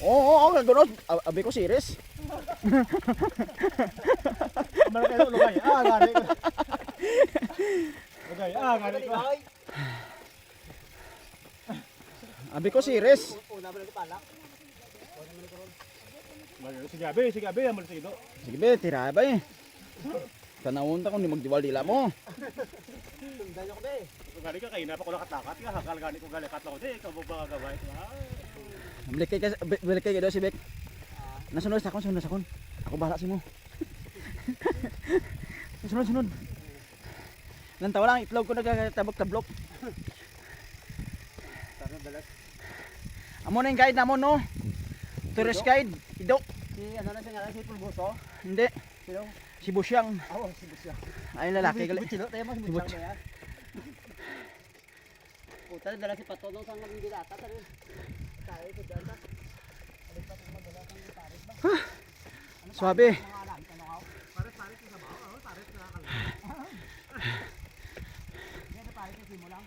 Oo, gano'n. Abi ko serious. Malaki ito, lugay. Gani ko. Lugay, gani ko. Abi ko serious. Sige, abi, amal sige do. Sige be, tira ba eh. Tanawon ta kung di magdiwal-dila mo. Sundan ako be. Gani ka, kayo na pa ko nakatakat ka. Hakal gani ko galikat lang ko. Di, ikaw ba gagawin ito? Balik kayo daw si Bek. Nasunod sa akon. Ako bahala si mo. Sunod. Nantawa lang, itlog ko nagtablok-tablok. Amo na yung guide namon no. Tourist guide, Ido. Si ano na siya nga, si Pulgoso? Hindi. Sino? Si Busyang. Oo, si Busyang. Ay lalaki gali. Sino? Tayo mo si Busyang ba yan? Puta, dala si Patodong sa mga dilata. Tayo ito dyan. Suabe. Pares sa baho, pares sa kalma. Yan pares sa simo lang.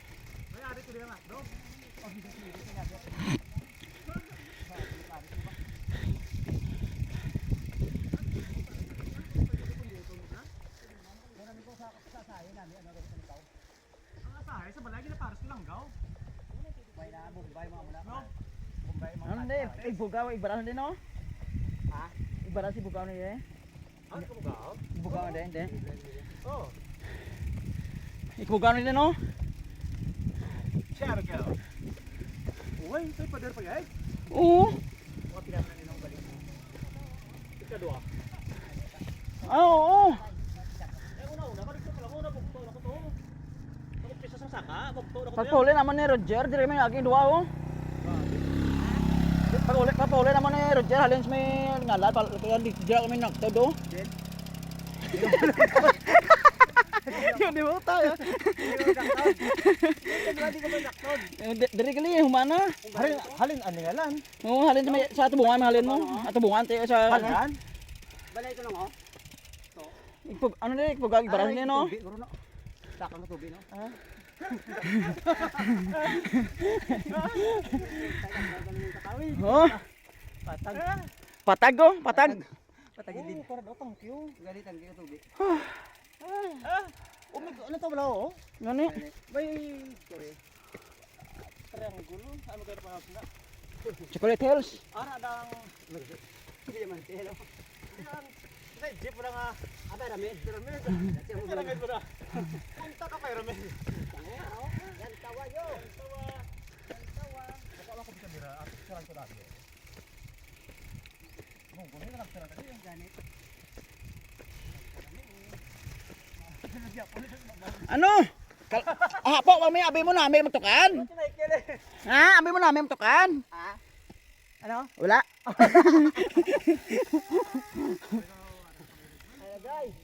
May ari ko lang do. Sa balay na pares lang gaw. Bumbay na, bumbay mo muna. No. Bumbay mo. Ano din? Bugaw, ibaran din no? Ha? Ibaran si Bugaw na yun eh. Ano ko bugaw? Bugaw na din, hindi. Oh. Ikubugaw na din no? Siya ka. Uy, tay pader pa gay. Oo. Mga pinasa na ng balik. Ikadua. Oo. Una, kadto pala mo na bugto na ko to. Ako pisa sa saka, bugto na ko. Pagpuli naman ni Roger, dire may aging duwa oh. Pagpuli naman ni Roger, halin sa may ngalan, kaya di kami nagtod oh. Yung di mo tayo. Dari kali humana. Halin ani ngalan. Oo, halin sa may sa tubungan halin mo. Atubungan tayo sa Halin. Balay ko lang oh. Ano ni pag ibaran ni no? Sakang tubig no. Oh. Patag oh, patag. Patagilid. Para daw tang kiyo. Galit ang kiyo tubig. Ano to bala oh? Ngani? May sorry. Triangulo. Ano kayo pa na? Chocolate Hills. Ara dang hindi man telo. Nay jeep lang ada ramen. Ramen. Ramen mo na. Punta ka kay ramen. Yan tawa yo. Yan tawa. Baka ko bisa dira at sarang ko dati. Mo ko na sarang dati yung ganit. Ano? Po, mami, abi mo namin magtukan. Ha? Abi mo namin magtukan. Ha? Ano? Wala. Ay, guys.